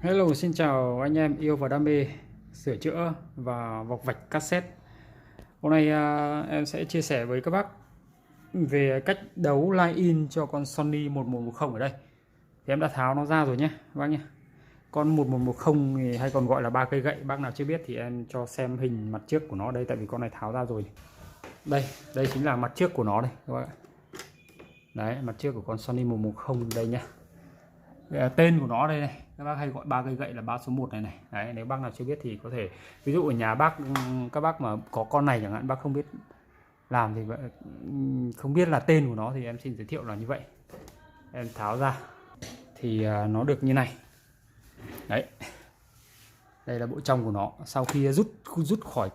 Hello, xin chào anh em yêu và đam mê sửa chữa và vọc vạch cassette. Hôm nay em sẽ chia sẻ với các bác về cách đấu line in cho con Sony 1110 ở đây. Thì em đã tháo nó ra rồi nhé các bác nhé. Con 1110 thì hay còn gọi là ba cây gậy, bác nào chưa biết thì em cho xem hình mặt trước của nó đây, tại vì con này tháo ra rồi. Đây, đây chính là mặt trước của nó đây các bác ạ. Đấy, mặt trước của con Sony 1110 đây nhá. Tên của nó đây này, các bác hay gọi ba cây gậy là ba số 1 này này. Đấy, nếu bác nào chưa biết thì có thể, ví dụ ở nhà bác, các bác mà có con này chẳng hạn, bác không biết làm thì không biết là tên của nó thì em xin giới thiệu là như vậy. Em tháo ra thì nó được như này. Đấy, đây là bộ trong của nó. Sau khi rút khỏi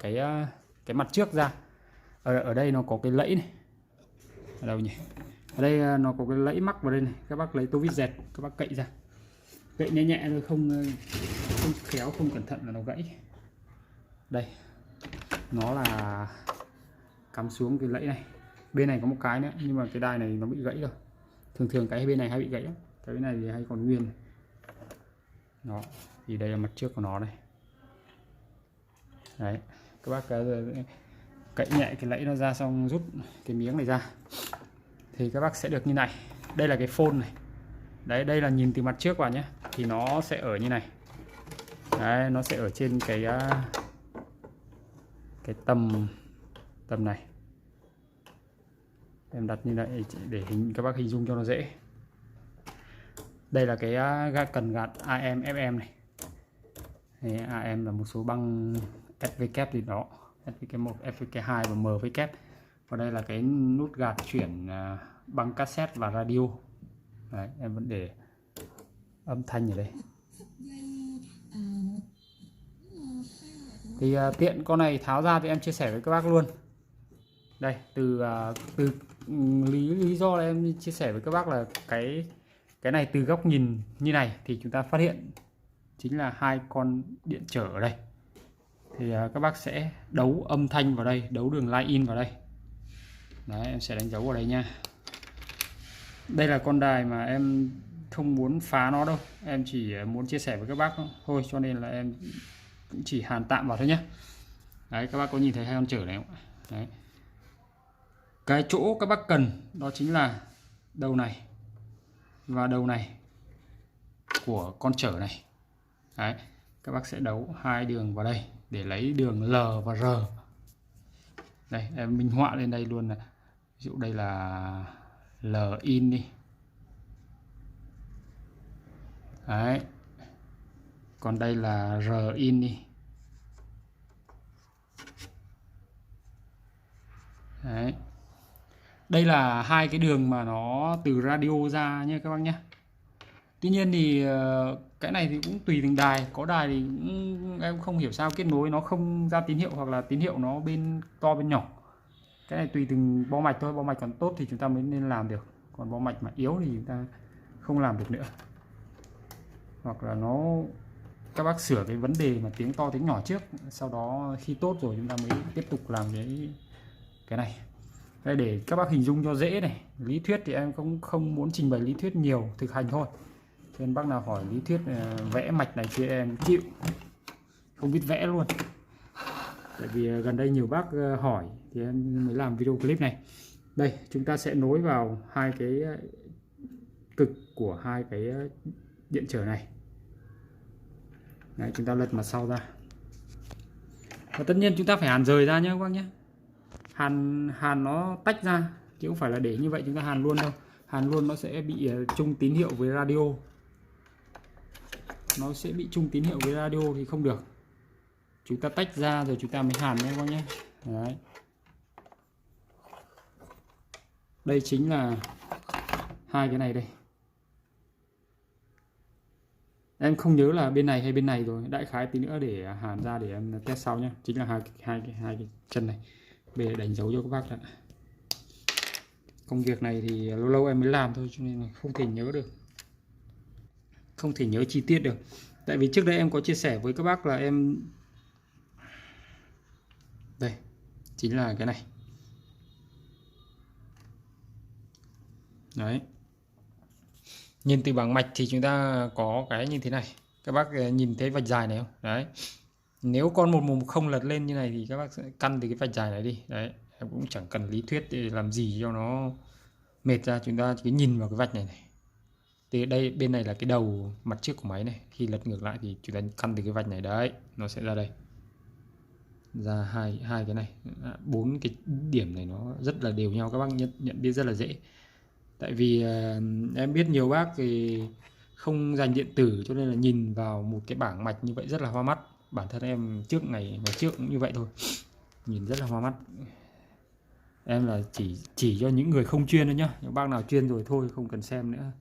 cái mặt trước ra, ở đây nó có cái lẫy này, ở đâu nhỉ, ở đây nó có cái lẫy mắc vào đây này, các bác lấy tô vít dẹt các bác cậy ra, cậy nhẹ nhẹ thôi, không khéo không cẩn thận là nó gãy. Đây, nó là cắm xuống cái lẫy này. Bên này có một cái nữa nhưng mà cái đai này nó bị gãy rồi. Thường cái bên này hay bị gãy lắm, cái bên này thì hay còn nguyên. Đó, thì đây là mặt trước của nó đây. Đấy, các bác cậy nhẹ cái lẫy nó ra, xong rút cái miếng này ra thì các bác sẽ được như này. Đây là cái phone này. Đấy, đây là nhìn từ mặt trước vào nhé, thì nó sẽ ở như này. Đấy, nó sẽ ở trên cái tầm này. Em đặt như vậy để các bác hình dung cho nó dễ. Đây là cái cần gạt AM FM này. Đấy, AM là một số băng SVK gì đó, SVK1, SVK2 và MVK. Và đây là cái nút gạt chuyển băng cassette và radio. Đấy, em vẫn để âm thanh ở đây. Thì tiện con này tháo ra thì em chia sẻ với các bác luôn. Đây, từ lý do là em chia sẻ với các bác là cái này từ góc nhìn như này thì chúng ta phát hiện chính là hai con điện trở ở đây. Thì các bác sẽ đấu âm thanh vào đây, đấu đường line in vào đây. Đấy, em sẽ đánh dấu vào đây nha. Đây là con đài mà em không muốn phá nó đâu, em chỉ muốn chia sẻ với các bác thôi, cho nên là em cũng chỉ hàn tạm vào thôi nhé. Đấy, các bác có nhìn thấy hai con trở này không? Đấy, cái chỗ các bác cần đó chính là đầu này và đầu này của con trở này. Đấy, các bác sẽ đấu hai đường vào đây để lấy đường L và R. Đây, em minh họa lên đây luôn, là ví dụ đây là L in đi. Đấy, còn đây là R in đi. Đấy, đây là hai cái đường mà nó từ radio ra nhé các bác nhé. Tuy nhiên thì cái này thì cũng tùy từng đài, có đài thì em không hiểu sao kết nối nó không ra tín hiệu, hoặc là tín hiệu nó bên to bên nhỏ. Cái này tùy từng bo mạch thôi, bo mạch còn tốt thì chúng ta mới nên làm được, còn bo mạch mà yếu thì chúng ta không làm được nữa. Hoặc là các bác sửa cái vấn đề mà tiếng to tiếng nhỏ trước, sau đó khi tốt rồi chúng ta mới tiếp tục làm cái này. Đây, để các bác hình dung cho dễ này. Lý thuyết thì em cũng không muốn trình bày lý thuyết nhiều, thực hành thôi. Cho nên bác nào hỏi lý thuyết vẽ mạch này kia em chịu, không biết vẽ luôn. Tại vì gần đây nhiều bác hỏi thì em mới làm video clip này. Đây, chúng ta sẽ nối vào hai cái cực của hai cái điện trở này. Đấy, chúng ta lật mặt sau ra. Và tất nhiên chúng ta phải hàn rời ra nhé các bác nhé. Hàn nó tách ra, chứ không phải là để như vậy chúng ta hàn luôn đâu. Hàn luôn nó sẽ bị chung tín hiệu với radio. Nó sẽ bị chung tín hiệu với radio thì không được. Chúng ta tách ra rồi chúng ta mới hàn nhé các bác nhé. Đấy, đây chính là hai cái này đây. Em không nhớ là bên này hay bên này rồi, đại khái tí nữa để hàn ra để em test sau nhé. Chính là hai cái chân này. Bây giờ đánh dấu cho các bác đã. Công việc này thì lâu lâu em mới làm thôi, cho nên là không thể nhớ được, không thể nhớ chi tiết được. Tại vì trước đây em có chia sẻ với các bác là em, đây chính là cái này. Đấy, nhìn từ bảng mạch thì chúng ta có cái như thế này. Các bác nhìn thấy vạch dài này không? Đấy. Nếu con 1110 lật lên như này thì các bác sẽ căn từ cái vạch dài này đi. Đấy, em cũng chẳng cần lý thuyết để làm gì cho nó mệt ra, chúng ta chỉ nhìn vào cái vạch này này. Thì đây, bên này là cái đầu mặt trước của máy này, khi lật ngược lại thì chúng ta căn từ cái vạch này, đấy, nó sẽ ra đây. Ra hai cái này, bốn cái điểm này nó rất là đều nhau, các bác nhận biết rất là dễ. Tại vì em biết nhiều bác thì không dành điện tử cho nên là nhìn vào một cái bảng mạch như vậy rất là hoa mắt. Bản thân em ngày trước cũng như vậy thôi, nhìn rất là hoa mắt. Em là chỉ cho những người không chuyên thôi nhá, những bác nào chuyên rồi thôi không cần xem nữa,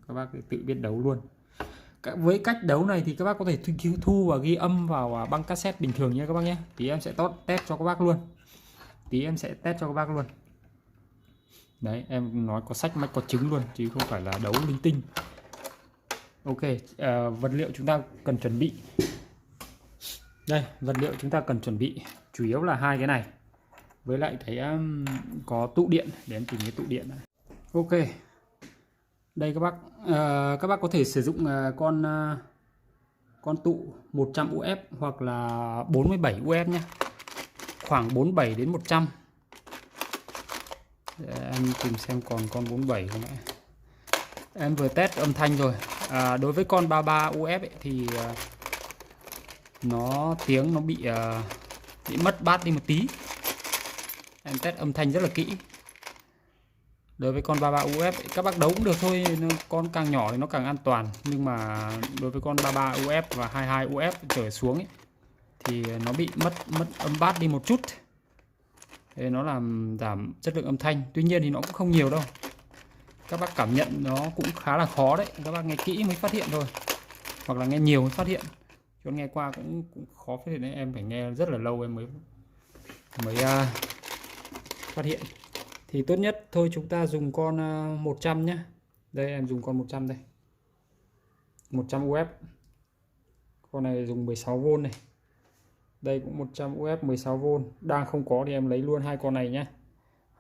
các bác tự biết đấu luôn. Với cách đấu này thì các bác có thể thu và ghi âm vào băng cassette bình thường nhé các bác nhé. Tí em sẽ test cho các bác luôn. Đấy, em nói có sách mách có chứng luôn chứ không phải là đấu linh tinh. Ok, vật liệu chúng ta cần chuẩn bị. Đây, vật liệu chúng ta cần chuẩn bị chủ yếu là hai cái này với lại cái có tụ điện, để em tìm cái tụ điện này. Ok, đây các bác có thể sử dụng con tụ 100 UF hoặc là 47 UF nhé, khoảng 47 đến 100. Để em tìm xem còn con 47 không ạ. Em vừa test âm thanh rồi. Đối với con 33 UF ấy, thì tiếng nó bị mất bass đi một tí. Em test âm thanh rất là kỹ. Đối với con 33 UF ấy, các bác đấu cũng được thôi, con càng nhỏ thì nó càng an toàn. Nhưng mà đối với con 33 UF và 22 UF trở xuống ấy, thì nó bị mất âm bass đi một chút. Thế nó làm giảm chất lượng âm thanh. Tuy nhiên thì nó cũng không nhiều đâu. Các bác cảm nhận nó cũng khá là khó đấy. Các bác nghe kỹ mới phát hiện thôi, hoặc là nghe nhiều mới phát hiện. Chứ nghe qua cũng khó phát hiện đấy. Em phải nghe rất là lâu em mới phát hiện. Thì tốt nhất thôi chúng ta dùng con 100 nhé. Đây em dùng con 100 đây, 100 UF. Con này dùng 16V này. Đây cũng 100 UF 16V. Đang không có thì em lấy luôn hai con này nhé.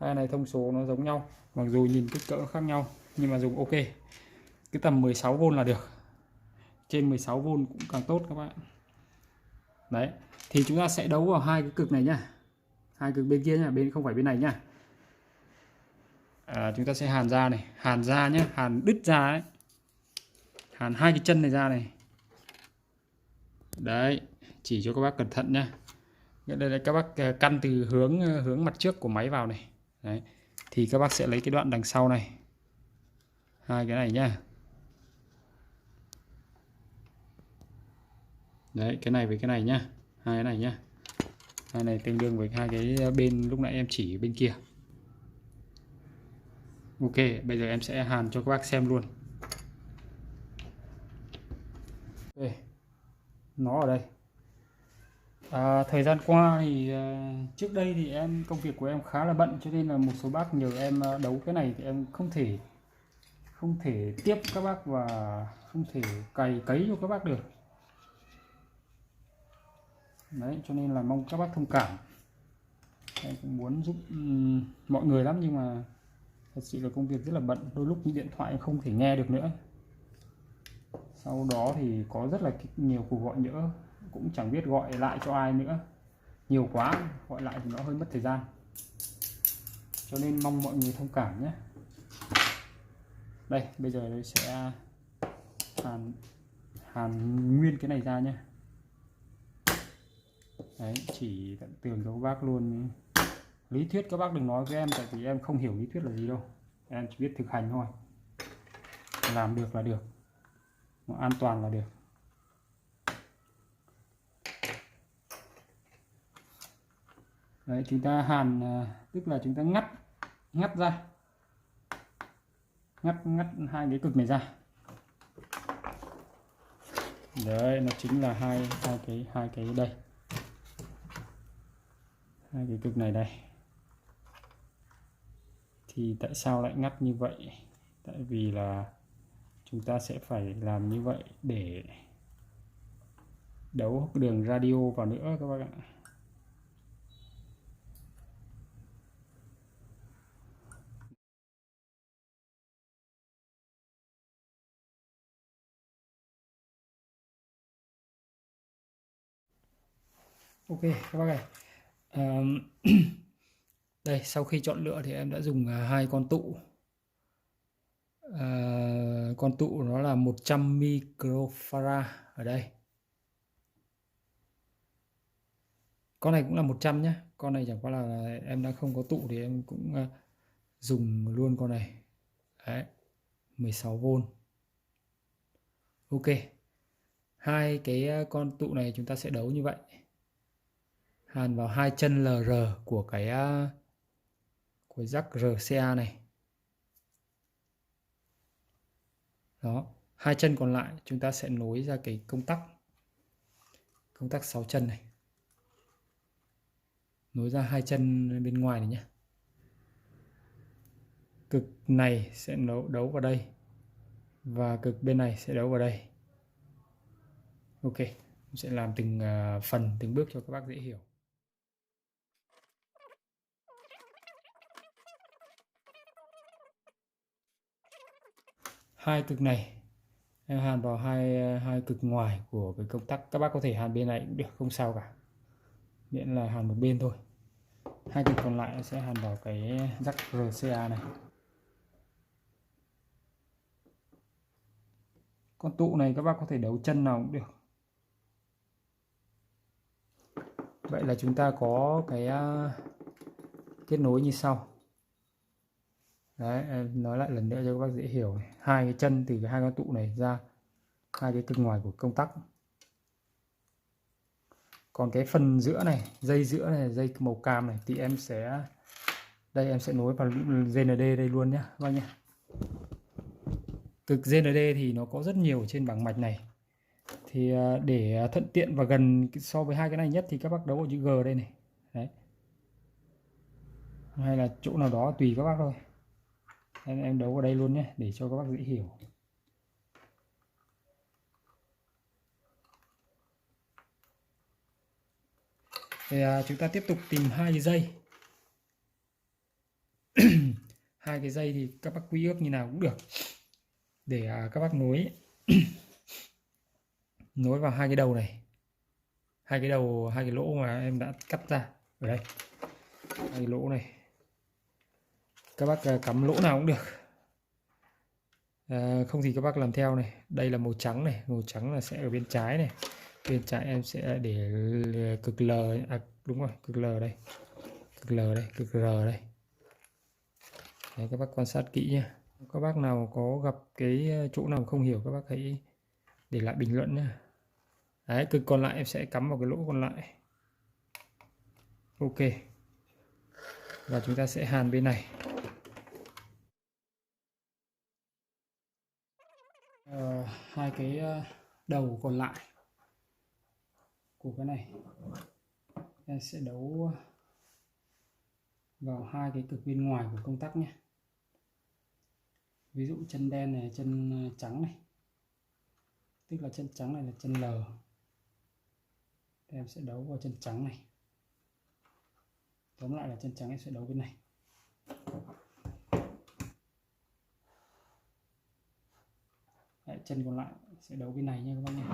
Hai này thông số nó giống nhau, mặc dù nhìn kích cỡ khác nhau nhưng mà dùng ok. Cái tầm 16V là được, trên 16V cũng càng tốt các bạn. Đấy, thì chúng ta sẽ đấu vào hai cái cực này nhá, hai cực bên kia nhá, bên không phải bên này nhá. Chúng ta sẽ hàn ra này, hàn ra nhé, hàn đứt ra ấy, hàn hai cái chân này ra này. Đấy, chỉ cho các bác cẩn thận nhá. Đây là các bác căn từ hướng mặt trước của máy vào này. Đấy, thì các bác sẽ lấy cái đoạn đằng sau này, hai cái này nhá. Đấy, cái này với cái này nhá, hai cái này nhá. Hai này tương đương với hai cái bên lúc nãy em chỉ bên kia. Ok, bây giờ em sẽ hàn cho các bác xem luôn. Ok, nó ở đây. Thời gian qua thì trước đây thì công việc của em khá là bận, cho nên là một số bác nhờ em đấu cái này thì em không thể tiếp các bác và không thể cấy cho các bác được. Đấy, cho nên là mong các bác thông cảm. Em cũng muốn giúp mọi người lắm, nhưng mà thật sự là công việc rất là bận, đôi lúc điện thoại em không thể nghe được nữa. Sau đó thì có rất là nhiều cuộc gọi nhỡ, cũng chẳng biết gọi lại cho ai nữa, nhiều quá gọi lại thì nó hơi mất thời gian, cho nên mong mọi người thông cảm nhé. Đây, bây giờ tôi sẽ hàn nguyên cái này ra nhé. Đấy, chỉ tận tường cho các bác luôn. Lý thuyết các bác đừng nói với em, tại vì em không hiểu lý thuyết là gì đâu, em chỉ biết thực hành thôi. Làm được là được, nó an toàn là được. Đấy, chúng ta hàn tức là chúng ta ngắt ra, ngắt hai cái cực này ra. Đấy, nó chính là hai cái đây, hai cái cực này đây. Thì tại sao lại ngắt như vậy? Tại vì là chúng ta sẽ phải làm như vậy để đấu đường radio vào nữa các bác ạ. Ok các bác này. Ờ, Đây, sau khi chọn lựa thì em đã dùng hai con tụ. Con tụ nó là 100 microfarad ở đây. Con này cũng là 100 nhé. Con này chẳng qua là em đã không có tụ thì em cũng dùng luôn con này. Đấy, 16V. Ok. Hai cái con tụ này chúng ta sẽ đấu như vậy. Hàn vào hai chân LR của cái jack RCA này. Đó, hai chân còn lại chúng ta sẽ nối ra cái công tắc 6 chân này. Nối ra hai chân bên ngoài này nhé. Cực này sẽ đấu vào đây và cực bên này sẽ đấu vào đây. Ok, mình sẽ làm từng phần, từng bước cho các bác dễ hiểu. Hai cực này em hàn vào hai cực ngoài của cái công tắc. Các bác có thể hàn bên này cũng được, không sao cả, miễn là hàn một bên thôi. Hai cực còn lại sẽ hàn vào cái jack RCA này. Con tụ này các bác có thể đấu chân nào cũng được. Vậy là chúng ta có cái kết nối như sau. Đấy, em nói lại lần nữa cho các bác dễ hiểu này. Hai cái chân từ hai con tụ này ra hai cái cực ngoài của công tắc. Còn cái phần giữa này, dây màu cam này thì em sẽ nối vào GND đây luôn nhé các bác nhé. Cực GND thì nó có rất nhiều ở trên bảng mạch này. Thì để thuận tiện và gần so với hai cái này nhất thì các bác đấu ở chữ G đây này. Đấy. Hay là chỗ nào đó tùy các bác thôi. Em đấu ở đây luôn nhé để cho các bác dễ hiểu. Thì chúng ta tiếp tục tìm hai cái dây. Hai cái dây thì các bác quy ước như nào cũng được để các bác nối nối vào hai cái đầu này, hai cái lỗ mà em đã cắt ra ở đây, hai cái lỗ này các bác cắm lỗ nào cũng được. Không thì các bác làm theo này, đây là màu trắng này, màu trắng là sẽ ở bên trái này, bên trái em sẽ để cực L, đúng rồi, cực L đây, cực L đây, cực R đây. Đấy, các bác quan sát kỹ nhé. Các bác nào có gặp cái chỗ nào không hiểu các bác hãy để lại bình luận nhé. Đấy, cực còn lại em sẽ cắm vào cái lỗ còn lại. Ok. Và chúng ta sẽ hàn bên này. Hai cái đầu còn lại của cái này em sẽ đấu vào hai cái cực bên ngoài của công tắc nhé. Ví dụ chân đen này, chân trắng này, tức là chân trắng này là chân L, em sẽ đấu vào chân trắng này. Tóm lại là chân trắng em sẽ đấu bên này. Đấy, chân còn lại sẽ đấu bên này nha các bác nhé.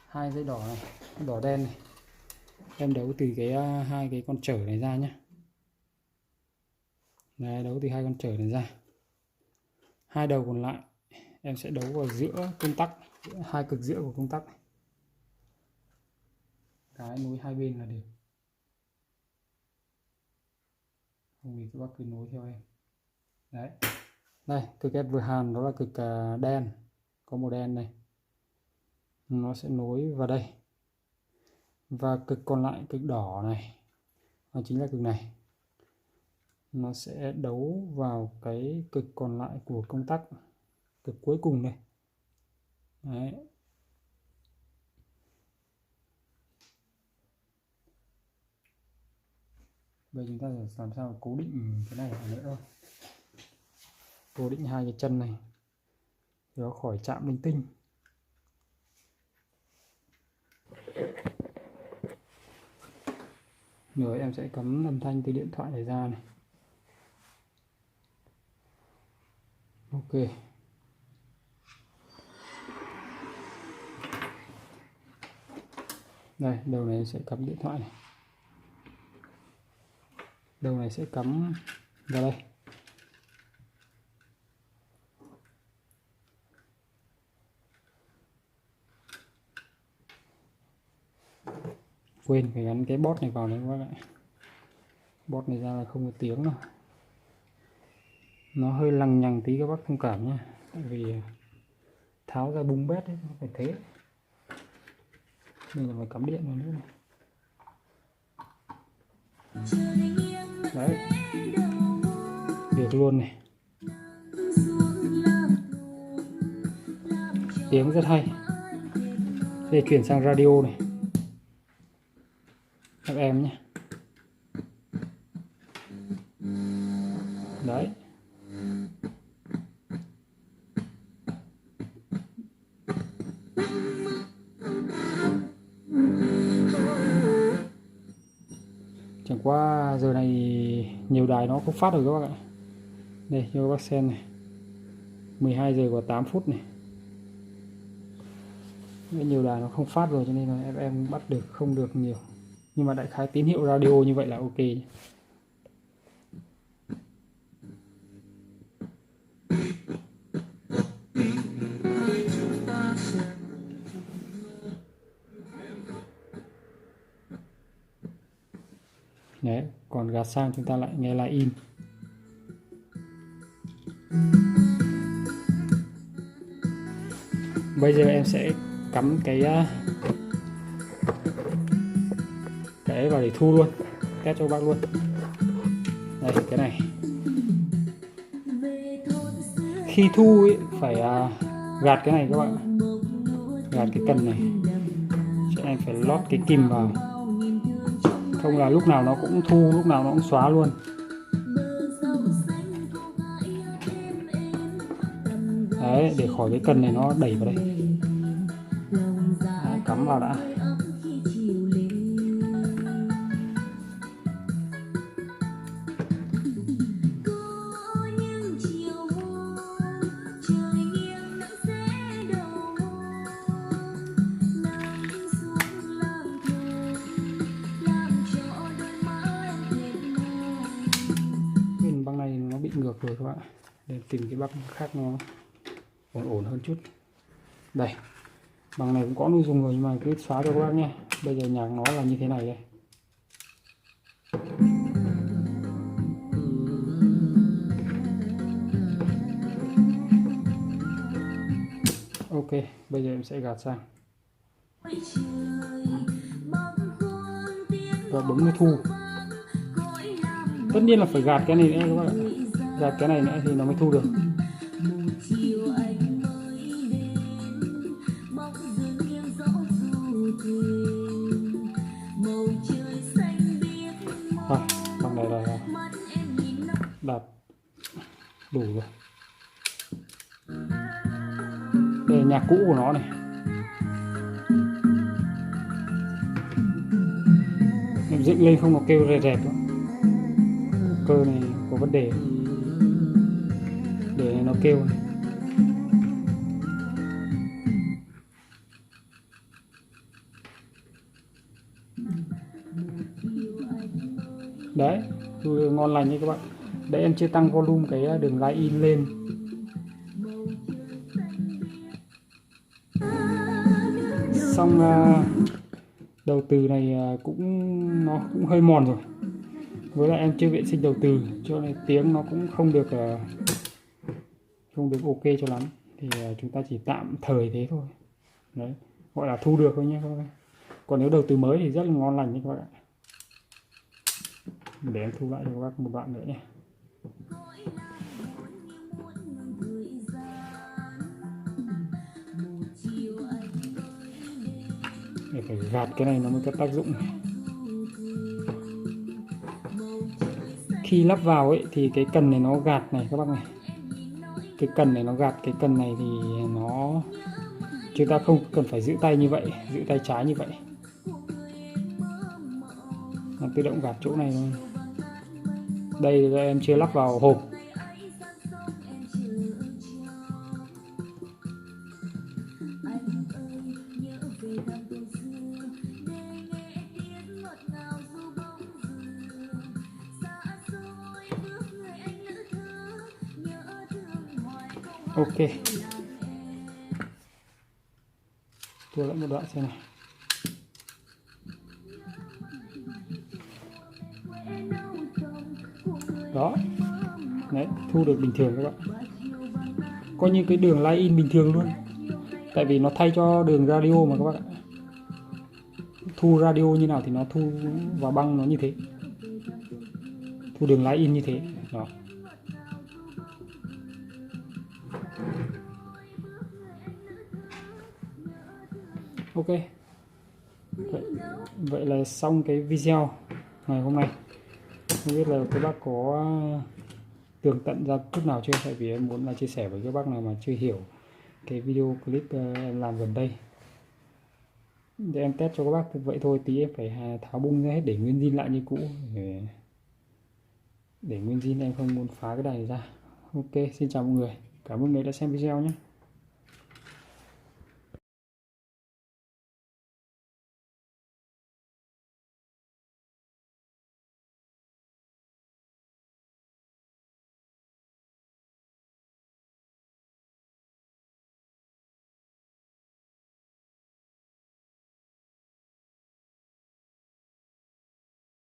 Hai dây đỏ này, đỏ đen này, em đấu từ cái hai cái con trở này ra nhé. Đấy, đấu từ hai con trở này ra. Hai đầu còn lại em sẽ đấu vào giữa công tắc, hai cực giữa của công tắc này. Cái nối hai bên là được. Không thì các bác cứ nối theo em. Đấy. Đây, cực em vừa hàn đó là cực đen, có màu đen này. Nó sẽ nối vào đây. Và cực còn lại, cực đỏ này, nó chính là cực này. Nó sẽ đấu vào cái cực còn lại của công tắc, cực cuối cùng đây. Đấy. Bây giờ chúng ta sẽ làm sao cố định cái này nữa thôi. Cố định hai cái chân này để nó khỏi chạm linh tinh. Rồi em sẽ cắm âm thanh từ điện thoại này ra này. Ok. Đây, đầu này sẽ cắm điện thoại này, đầu này sẽ cắm vào đây. Quên phải gắn cái bót này vào đấy các bạn ạ. Bót này ra là không có tiếng đâu, nó hơi lằng nhằng tí các bác thông cảm nhé, tại vì tháo ra bung bét ấy, nó phải thế nên là phải cắm điện vào nữa này. Đấy, được luôn này, tiếng rất hay. Để chuyển sang radio này, các em nhé. Đấy, chẳng qua giờ này nhiều đài nó không phát rồi các bạn ạ. Đây cho các bác xem này, 12 giờ và 8 phút này, nhiều đài nó không phát rồi cho nên là em bắt được không được nhiều, nhưng mà đại khái tín hiệu radio như vậy là ok. Đấy, còn gạt sang chúng ta lại nghe lại in. Bây giờ em sẽ cắm cái vào để thu luôn, test cho bác luôn. Đây, cái này khi thu ấy, phải gạt cái này các bạn, gạt cái cần này, cho nên phải lót cái kìm vào, không là lúc nào nó cũng thu, lúc nào nó cũng xóa luôn. Đấy, để khỏi cái cần này nó đẩy vào đây. Đấy, cắm vào đã. Băng này nó bị ngược rồi các bạn, để tìm cái băng khác nó ổn hơn chút. Đây, băng này cũng có nội dung rồi nhưng mà cứ xóa cho các bác nhé. Bây giờ nhạc nó là như thế này đây. Ok, bây giờ em sẽ gạt sang và bấm cái thu. Tất nhiên là phải gạt cái này nữa các bạn, gạt cái này nữa thì nó mới thu được. Rồi, bằng này là đạt đủ rồi. Đây là nhạc cũ của nó này. Em dựng lên không nó kêu rè rẹt nữa. Cơ này có vấn đề, để nó kêu này. Đấy, ngon lành như các bạn. Đấy, em chưa tăng volume cái đường line in lên. Xong đầu từ này nó cũng hơi mòn rồi. Với lại em chưa vệ sinh đầu từ cho nên tiếng nó cũng không được ok cho lắm. Thì chúng ta chỉ tạm thời thế thôi. Đấy, gọi là thu được thôi nhé các bạn. Còn nếu đầu từ mới thì rất là ngon lành nhé các bạn ạ. Để em thu lại cho các bác một đoạn nữa nhé. Để phải gạt cái này nó mới có tác dụng này. Khi lắp vào ấy thì cái cần này nó gạt này các bác này. Cái cần này nó gạt cái cần này thì nó, chúng ta không cần phải giữ tay như vậy, giữ tay trái như vậy. Nó tự động gạt chỗ này thôi. Đây em chưa lắp vào hộp. Ok, tua lại một đoạn xem này. Đó, đấy, thu được bình thường các bạn, coi như cái đường line in bình thường luôn, tại vì nó thay cho đường radio mà các bạn ạ. Thu radio như nào thì nó thu vào băng nó như thế, thu đường line in như thế đó. Ok, vậy là xong cái video ngày hôm nay. Không biết là các bác có tường tận ra chút nào chưa, tại vì em muốn là chia sẻ với các bác nào mà chưa hiểu cái video clip em làm gần đây để em test cho các bác vậy thôi. Tí em phải tháo bung ra hết để nguyên zin lại như cũ, để nguyên zin, em không muốn phá cái này ra. Ok, xin chào mọi người, cảm ơn người đã xem video nhé.